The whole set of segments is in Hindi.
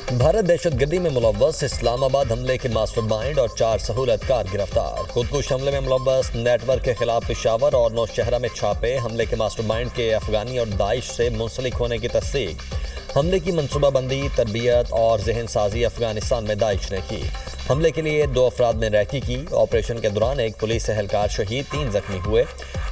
भारत दहशतगर्दी में मुलव्वस इस्लामाबाद हमले के मास्टरमाइंड और 4 सहूलतकार गिरफ्तार। खुदकुश हमले में मुलव्वस नेटवर्क के खिलाफ पेशावर और नौशहरा में छापे। हमले के मास्टरमाइंड के अफगानी और दाइश से मुंसलिक होने की तस्दीक। हमले की मनसूबाबंदी, तरबियत और जहन साजी अफगानिस्तान में दाइश ने की। हमले के लिए 2 अफराद ने रैकी की। ऑपरेशन के दौरान एक पुलिस एहलकार शहीद, 3 जख्मी हुए।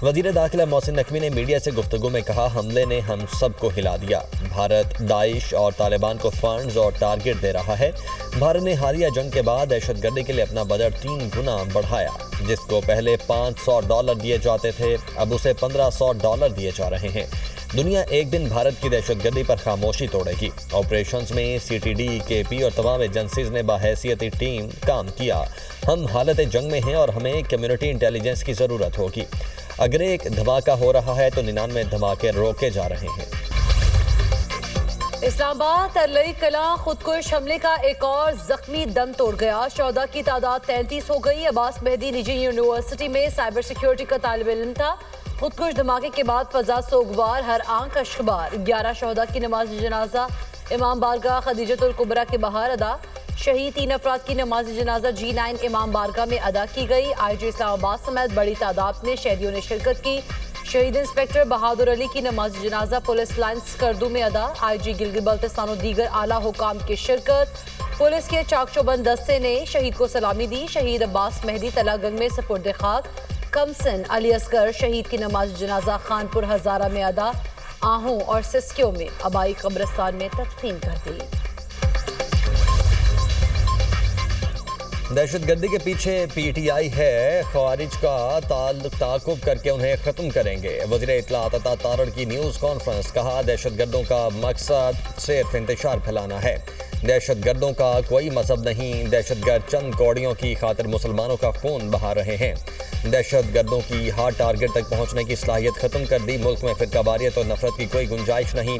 वजीर दाखिला मोहसिन नकवी ने मीडिया से गुफ्तगू में कहा, हमले ने हम सबको हिला दिया। भारत दाइश और तालिबान को फंड्स और टारगेट दे रहा है। भारत ने हालिया जंग के बाद दहशतगर्दी के लिए अपना बजट 3 गुना बढ़ाया। जिसको पहले $500 दिए जाते थे, अब उसे $1500 दिए जा रहे हैं। दुनिया एक दिन भारत की दहशतगर्दी पर खामोशी तोड़ेगी। ऑपरेशंस में CTD, KP और तमाम एजेंसीज ने बाहैसियती टीम काम किया। हम हालत जंग में हैं और हमें कम्युनिटी इंटेलिजेंस की ज़रूरत होगी। अगर एक धमाका हो रहा है तो 99 धमाके रोके जा रहे हैं। इस्लामाबाद अरलई कलां खुदकुश हमले का एक और जख्मी दम तोड़ गया। 14 की तादाद 33 हो गई। अब्बास मेहदी निजी यूनिवर्सिटी में साइबर सिक्योरिटी का तालिब इल्म था। खुदकुश धमाके के बाद फजा सोगवार, हर आंख अश्कबार। 11 शहदा की नमाज जनाजा इमाम बारगाह खदीजतुल कुबरा के बाहर अदा। शहीद 3 अफराद की नमाज जनाजा G9 इमाम बारगाह में अदा की गई। IG इस्लामाबाद समेत बड़ी तादाद में शहरियों ने शिरकत की। शहीद इंस्पेक्टर बहादुर अली की नमाज जनाजा पुलिस लाइन्स करदू में अदा। IG गिलगित बल्तिस्तान और दीगर आला हुकाम की शिरकत। पुलिस के चाकचौबंद दस्ते ने शहीद को सलामी दी। शहीद अब्बास मेहदी तलागंग में सपुर्द खाक। कमसन अली असगर शहीद की नमाज जनाजा खानपुर हजारा में अदा। आहू और सिस्कियों में आबाई कब्रिस्तान में तदफीन कर दी। दहशतगर्दी के पीछे PTI है। खवारिज का ताकुब करके उन्हें ख़त्म करेंगे। वज़ीर इत्तलात अता तारड़ की न्यूज़ कॉन्फ्रेंस। कहा, दहशतगर्दों का मकसद सिर्फ इंतशार फैलाना है। दहशतगर्दों का कोई मजहब नहीं। दहशतगर्द चंद कौड़ियों की खातिर मुसलमानों का खून बहा रहे हैं। दहशतगर्दों की हार्ड टारगेट तक पहुंचने की सलाहियत ख़त्म कर दी। मुल्क में फिरकावारियत और नफरत की कोई गुंजाइश नहीं।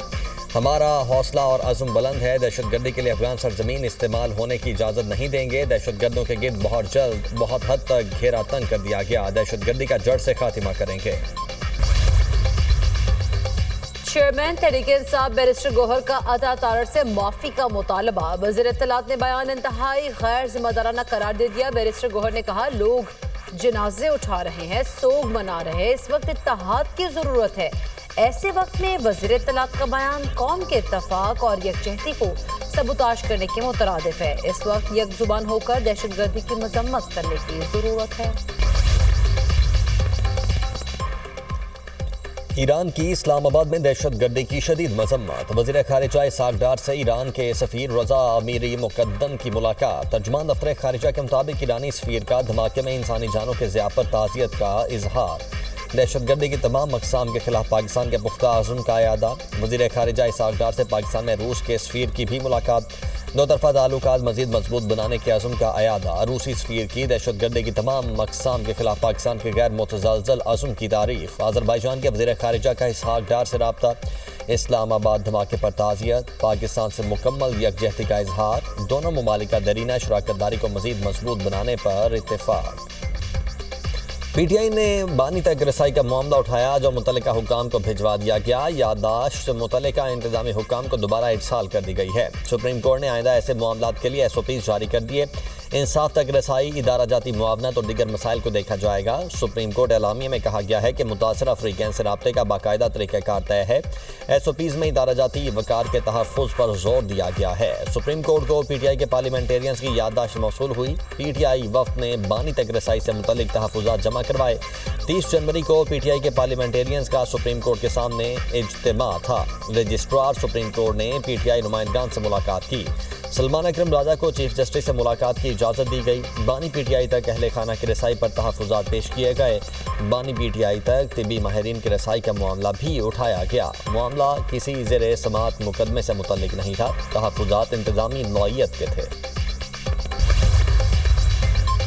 हमारा हौसला और अज़्म बुलंद है। दहशतगर्दी के लिए अफगान सरजमीन इस्तेमाल होने की इजाज़त नहीं देंगे। दहशतगर्दों के गिर्द बहुत जल्द बहुत हद तक घेरा तंग कर दिया गया। दहशतगर्दी का जड़ से खात्मा करेंगे। चेयरमैन तहरीक-ए-इंसाफ बैरिस्टर गौहर का अता तारड़ से माफी का मुतालबा। वज़ीर इत्तलात ने बयान इंतहाई गैर जिम्मेदाराना करार दे दिया। बैरिस्टर गौहर ने कहा, लोग जनाजे उठा रहे हैं, सोग मना रहे हैं। इस वक्त इत्तेहाद की जरूरत है। ऐसे वक्त में वज़ीर इत्तलात का बयान कौम के इत्तफाक और यकजहती को सबूताश करने के मुतरादिफ है। इस वक्त यकजुबान होकर दहशतगर्दी की मजम्मत करने की जरूरत है। ईरान की इस्लामाबाद में दहशतगर्दी की शदीद मजम्मत। वज़ीर खारिजा इसहाक डार से ईरान के सफ़ीर रज़ा अमीरी मुक़द्दम की मुलाकात। तर्जुमान दफ्तर खारिजा के मुताबिक ईरानी सफ़ीर का धमाके में इंसानी जानों के ज़िया पर ताज़ियत का इजहार। दहशतगर्दी की तमाम अक़साम के खिलाफ पाकिस्तान के पुख्ता अज़्म का अयादा। वज़ीर खारिजा इसहाक डार से पाकिस्तान में रूस के सफ़ीर की भी मुलाकात। 2 तरफ़ा ताल्लुकात मज़ीद मजबूत बनाने के अज़्म का अयादा। रूसी सफ़ीर की दहशतगर्दी की तमाम अक़साम के खिलाफ पाकिस्तान के गैर मुतज़लज़ल अज़्म की तारीफ़। आज़रबाईजान के वज़ीर खारिजा का इसहाक डार से राब्ता। इस्लामाबाद धमाके पर ताज़ियत। पाकिस्तान से मुकम्मल यकजहती का इजहार। दोनों ममालिक का दरीना शराकत दारी को मज़ीद मजबूत बनाने पर इत्तेफाक। PTI ने बानी तक रसाई का मामला उठाया जो मुतल्लिका हुकाम को भिजवा दिया गया। याददाश्त मुतल्लिका इंतजामी हुकाम को दोबारा इरसाल कर दी गई है। सुप्रीम कोर्ट ने आइंदा ऐसे मामलात के लिए SOPs जारी कर दिए। इंसाफ तक रसाई, इदारा जाती मुआवनत और दीगर मसाइल को देखा जाएगा। सुप्रीम कोर्ट एलामिया में कहा गया है कि मुतासर अफ्रीकन से राब्ते का बाकायदा तरीक़ाकार तय है। SOPs में इदारा जाती वकार के तहफ़्फ़ुज़ पर जोर दिया गया है। सुप्रीम कोर्ट को PTI के पार्लियामेंटेरियंस की याददाश्त मौसूल हुई। PTI वफ़द ने बानी तक रसाई से मुतल्लिक तहफ़्फ़ुज़ात जमा करवाए। 30 जनवरी को PTI के पार्लियामेंटेरियंस का सुप्रीम कोर्ट के सामने इज्तिमा था। रजिस्ट्रार सुप्रीम कोर्ट ने PTI नुमाइंदगान से मुलाकात की। सलमान अकरम राजा को चीफ जस्टिस से मुलाकात की इजाज़त दी गई। बानी PTI तक अहले खाना की रसाई पर तहफ़्फ़ुज़ात पेश किए गए। बानी PTI तक तिबी माहिरीन की रसाई का मामला भी उठाया गया। मामला किसी ज़ेर समाअत मुकदमे से मुतल्लिक नहीं था। तहफ़्फ़ुज़ात इंतज़ामी नौइयत के थे।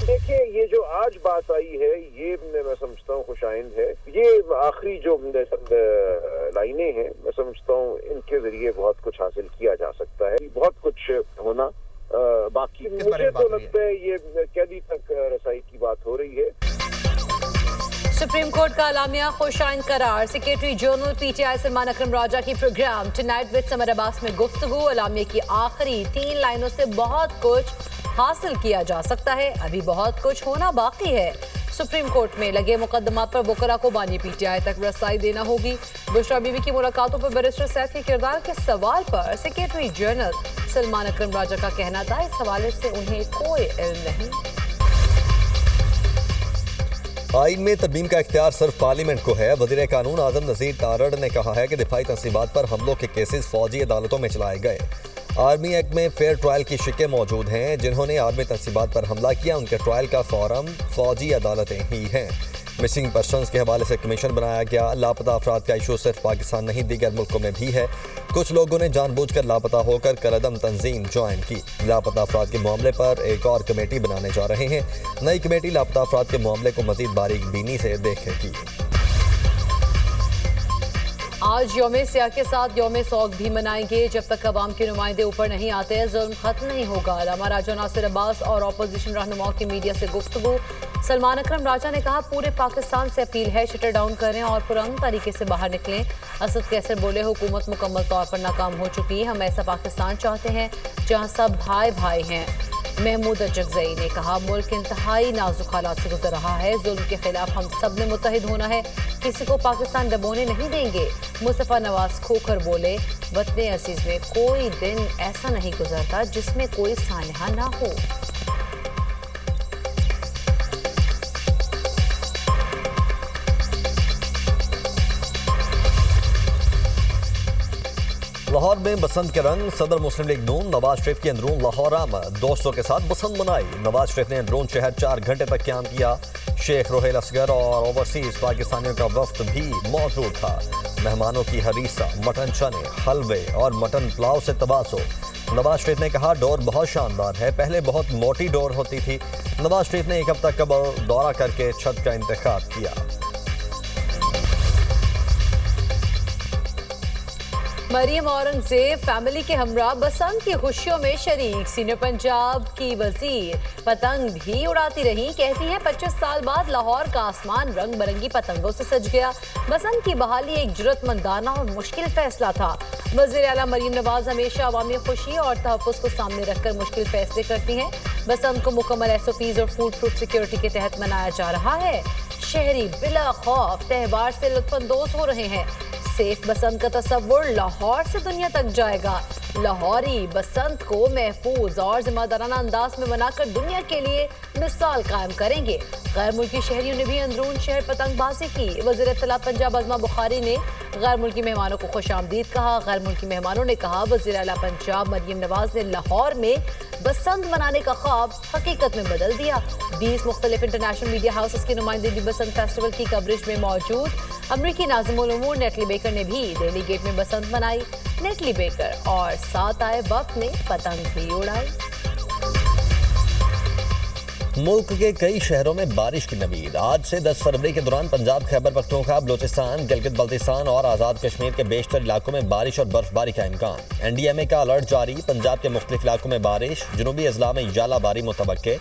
देखिए, ये जो आज बात आई है ये मैं समझता हूँ खुशाइंद है। ये आखिरी जो लाइनें हैं मैं समझता हूँ इनके जरिए बहुत कुछ हासिल किया जा सकता है। बहुत कुछ होना बाकी। मुझे तो लगता है ये कैदी तक रसाई की बात हो रही है। सुप्रीम कोर्ट का अलामिया खुशाइन करार। Secretary general PTI Salman Akram Raja की programme tonight with Samar Abbas में गुफ्तगू। अलामिया की आखिरी 3 लाइनों से बहुत कुछ हासिल किया जा सकता है, अभी बहुत कुछ होना बाकी है। सुप्रीम कोर्ट में लगे मुकदमात पर वकला को बानी पीटीआई तक रसाई देना होगी। बुशरा बीवी की मुलाकातों पर बैरिस्टर सैफ के किरदार के सवाल पर सेक्रेटरी जनरल सलमान अकरम राजा का कहना था, इस हवाले से उन्हें कोई इल्म नहीं। आइन में तरमीम का इख्तियार सिर्फ पार्लियामेंट को है। वज़ीर कानून आजम नज़ीर तारड़ ने कहा है कि दिफाई तनसीबात पर हमलों के केसेस फौजी अदालतों में चलाए गए। आर्मी एक्ट में फेयर ट्रायल की शिकें मौजूद हैं। जिन्होंने आर्मी तनसीबात पर हमला किया उनके ट्रायल का फोरम फौजी अदालतें ही हैं। मिसिंग पर्सनस के हवाले से कमीशन बनाया गया। लापता अफराद का इशू सिर्फ पाकिस्तान नहीं दीगर मुल्कों में भी है। कुछ लोगों ने जानबूझकर लापता होकर कलअदम तंजीम ज्वाइन की। लापता अफराद के मामले पर एक और कमेटी बनाने जा रहे हैं। नई कमेटी लापता अफराद के मामले को मजीद बारीक बीनी से देखेगी। आज यौम सियाह के साथ यौम सौग भी मनाएंगे। जब तक अवाम के नुमाइंदे ऊपर नहीं आते जुल्म खत्म नहीं होगा। अल्लामा राजा नासिर अब्बास और अपोजिशन रहनुमाओं की मीडिया से गुफ्तगू। सलमान अकरम राजा ने कहा, पूरे पाकिस्तान से अपील है शटर डाउन करें और पुरअमन तरीके से बाहर निकलें। असद कैसर बोले, हुकूमत मुकम्मल तौर पर नाकाम हो चुकी है। हम ऐसा पाकिस्तान चाहते हैं जहाँ सब भाई भाई हैं। महमूद अजगज़ई ने कहा, मुल्क इंतहाई नाजुक हालात से गुजर रहा है। जुल्म के खिलाफ हम सब ने मुत्तहिद होना है। किसी को पाकिस्तान डबोने नहीं देंगे। मुस्तफ़ा नवाज खोकर बोले, वतन अजीज में कोई दिन ऐसा नहीं गुजरता जिसमें कोई सानहा ना हो। लाहौर में बसंत के रंग। सदर मुस्लिम लीग नून नवाज शरीफ की अंदरून लाहौर आमद। दोस्तों के साथ बसंत मनाई। नवाज शरीफ ने अंदरून शहर 4 घंटे तक क्याम किया। शेख रोहेल असगर और ओवरसीज पाकिस्तानियों का वफ्द भी मौजूद था। मेहमानों की हरीसा, मटन चने, हलवे और मटन पुलाव से तबासो। नवाज शरीफ ने कहा, डोर बहुत शानदार है। पहले बहुत मोटी डोर होती थी। नवाज शरीफ ने 1 हफ्ता कबल दौरा करके छत का इंतखाब किया। मरियम औरंगजेब फैमिली के हमरा बसंत की खुशियों में शरीक। सीनियर पंजाब की वजीर पतंग भी उड़ाती रही। कहती हैं, 25 साल बाद लाहौर का आसमान रंग बिरंगी पतंगों से सज गया। बसंत की बहाली एक जुर्रतमंदाना और मुश्किल फैसला था। वज़ीर आला मरियम नवाज हमेशा अवामी खुशी और तहफ़्फ़ुज़ को सामने रखकर मुश्किल फैसले करती हैं। बसंत को मुकम्मल SOPs और फूड प्रूफ सिक्योरिटी के तहत मनाया जा रहा है। शहरी बिला खौफ त्यौहार से लुत्फ़अंदोज़ हो रहे हैं। सेफ बसंत का तस्वुर लाहौर से दुनिया तक जाएगा। लाहौरी बसंत को महफूज और जिम्मेदाराना अंदाज में मनाकर दुनिया के लिए मिसाल कायम करेंगे। गैर मुल्की शहरियों ने भी अंदरून शहर पतंगबाजी की। वज़ीर इत्तलात पंजाब अज़मा बुखारी ने गैर मुल्की मेहमानों को खुशामदीद कहा। गैर मुल्की मेहमानों ने कहा, वज़ीर आला पंजाब मरियम नवाज ने लाहौर में बसंत मनाने का ख्वाब हकीकत में बदल दिया। 20 मुख्तलिफ इंटरनेशनल मीडिया हाउसेस के नुमाइंदे भी बसंत फेस्टिवल की कवरेज में मौजूद। अमरीकी नाज़िमुल उमूर नेटली बेकर ने भी दिल्ली गेट में बसंत मनाई। नेटली बेकर और साथ आए वक्त ने पतंग भी उड़ाई। मुल्क के कई शहरों में बारिश की नवीद। आज से 10 फरवरी के दौरान पंजाब, खैबर पख्तूनख्वा, बलोचिस्तान, गिलगित बल्तिस्तान और आज़ाद कश्मीर के बेशतर इलाकों में बारिश और बर्फबारी का इम्कान। NDMA का अलर्ट जारी। पंजाब के मुख्तलिफ इलाकों में बारिश। जनूबी अजला में यालाबारी मुतवक्के।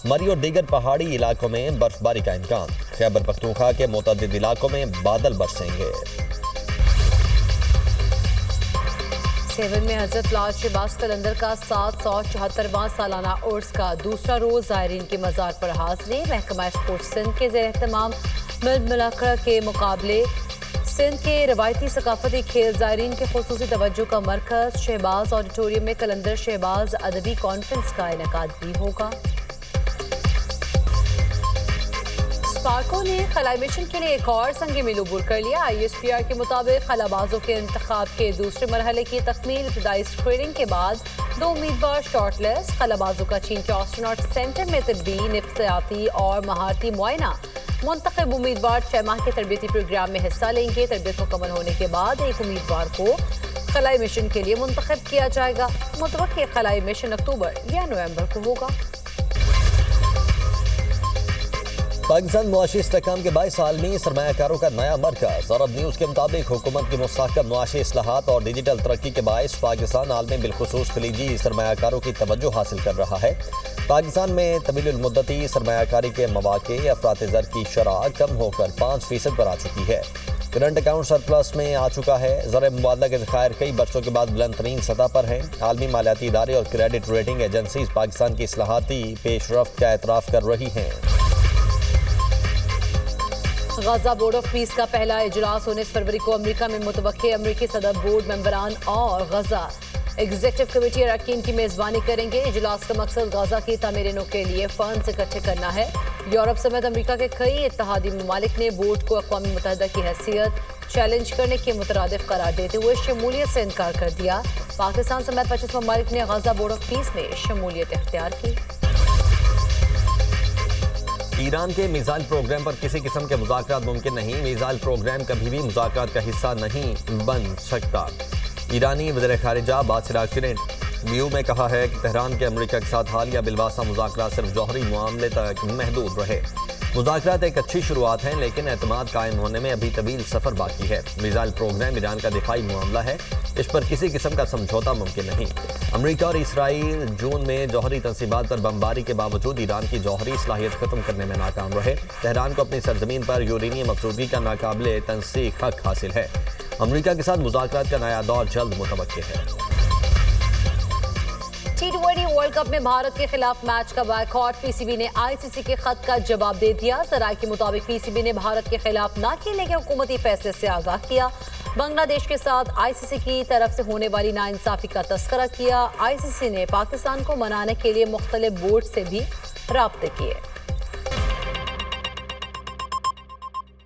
मरी और दीगर पहाड़ी इलाकों में बर्फबारी का इम्कान। खैबर पख्तूनख्वा के मुतअद्दिद इलाकों में बादल बरसेंगे। सेवन में हजरत लाल शहबाज कलंदर का 774वां सालाना उर्स का दूसरा रोज ज़ायरीन के मज़ार पर हाज़िरी। महकमा स्पोर्ट्स सिंध के ज़ेर एहतमाम मिल के मुकाबले सिंध के रवायती सकाफती खेल ज़ायरीन के खुसूसी तवज्जो का मरकज़। शहबाज ऑडिटोरियम में कलंदर शहबाज अदबी कॉन्फ्रेंस का इनेकाद भी होगा। स्पार्को ने खलाई मिशन के लिए एक और संग मिल अबूर कर लिया। ISPR के मुताबिक खलाबाजों के इंतखाब के दूसरे मरहले की तकमील इब्तदाई स्क्रीनिंग के बाद 2 उम्मीदवार शॉर्टलिस्ट। खलाबाजों का चीन के एस्ट्रोनॉट सेंटर में तिब्बी, नफ्सियाती और महारती मुआयना। मुंतखब उम्मीदवार 6 माह के तरबियती प्रोग्राम में हिस्सा लेंगे। तरबियत मुकम्मल होने के बाद एक उम्मीदवार को खलाई मिशन के लिए मुंतखब किया जाएगा। मुतवक्किल खलाई मिशन अक्टूबर या नवंबर को होगा। पाकिस्तान मुआशी इस्तेहकाम के 22 आलमी सरमायाकारों का नया मरकज। अरब न्यूज़ के मुताबिक हुकूमत की मुस्तहकम मुआशी इस्लाहात और डिजिटल तरक्की के बायस पाकिस्तान आलमी बिलखुसूस खलीजी सरमायाकारों की तवज्जो हासिल कर रहा है। पाकिस्तान में तवील मुद्दती सरमायाकारी के मौके अफरात ज़र की शरह कम होकर 5% पर आ चुकी है। करंट अकाउंट सरप्लस में आ चुका है। ज़र मुबादला के ज़खायर कई बरसों के बाद बुलंद तरीन सतह पर हैं। आलमी मालियाती इदारे और क्रेडिट रेटिंग एजेंसीज पाकिस्तान की इस्लाहाती पेशरफ्त का एतराफ़ कर रही हैं। गजा बोर्ड ऑफ पीस का पहला इजलास 19 फरवरी को अमेरिका में मुतवक्के। अमेरिकी सदर बोर्ड मेंबरान और गजा एग्जीक्यूटिव कमेटी अरकान की मेज़बानी करेंगे। इजलास का मकसद गजा की तामीर के लिए फंड्स इकट्ठे करना है। यूरोप समेत अमेरिका के कई इत्तेहादी ममालिक ने बोर्ड को अक़वाम मुत्तहिदा की हैसियत चैलेंज करने के मुतरादिफ करार देते हुए शमूलियत से इनकार कर दिया। पाकिस्तान समेत 25 ममालिक ने गजा बोर्ड ऑफ पीस में शमूलियत इख्तियार की। ईरान के मिसाइल प्रोग्राम पर किसी किस्म के मुज़ाकरात मुमकिन नहीं। मिसाइल प्रोग्राम कभी भी मुज़ाकरात का हिस्सा नहीं बन सकता। ईरानी वज़ीर ख़ारिजा बासिर आक़िल व्यू में कहा है कि तेहरान के अमेरिका के साथ हालिया बिलवासा मुज़ाकरात सिर्फ जौहरी मामले तक महदूद रहे। मुज़ाकरात एक अच्छी शुरुआत हैं, लेकिन एतमाद कायम होने में अभी तवील सफ़र बाकी है। मिसाइल प्रोग्राम ईरान का दिफाई मामला है, इस पर किसी किस्म का समझौता मुमकिन नहीं। अमेरिका और इसराइल जून में जौहरी तंसीबात पर बमबारी के बावजूद ईरान की जौहरी सलाहियत ख़त्म करने में नाकाम रहे। तेहरान को अपनी सरजमीन पर यूरेनियम अफरोज़गी का नाकाबिले तंसीख हक हासिल है। अमेरिका के साथ मुज़ाकरात का नया दौर जल्द मुतवक्के है। T20 वर्ल्ड कप में भारत के खिलाफ मैच का बायकॉट। पीसीबी ने आईसीसी के खत का जवाब दे दिया। सराय के मुताबिक पीसीबी ने भारत के खिलाफ ना खेलने के हुकूमती फैसले से आगाह किया। बांग्लादेश के साथ आईसीसी की तरफ से होने वाली नाइंसाफी का तस्करा किया। आईसीसी ने पाकिस्तान को मनाने के लिए मुख्तलिफ बोर्ड से भी राब्ते किए।